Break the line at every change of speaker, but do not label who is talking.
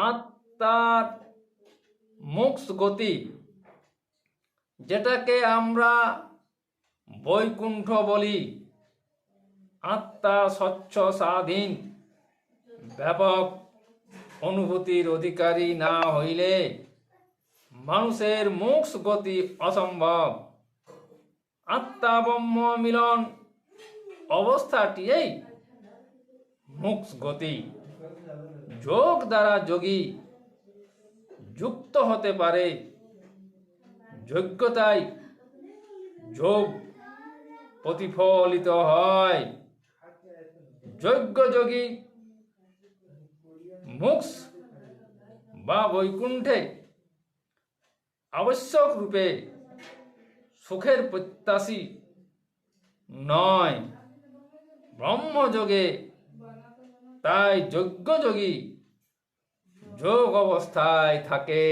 আত্মার মোক্ষ গতি, যেটাকে আমরা বৈকুণ্ঠ বলি, আত্মা স্বচ্ছ স্বাধীন ব্যাপক অনুভূতির অধিকারী না হইলে মানুষের মোক্ষ গতি অসম্ভব। আত্মা ব্রহ্ম মিলন অবস্থাটিই মোক্ষ গতি। যোগ দ্বারা যোগী যুক্ত হতে পারে, যোগ্যতায় যোগ প্রতিফলিত হয়। যোগ্য যোগী মোক্ষ বা বৈকুণ্ঠে আবশ্যক রূপে সুখের প্রত্যাশী নয়, ব্রহ্মযোগে তাই যোগ্য যোগী যোগ অবস্থায় থাকে।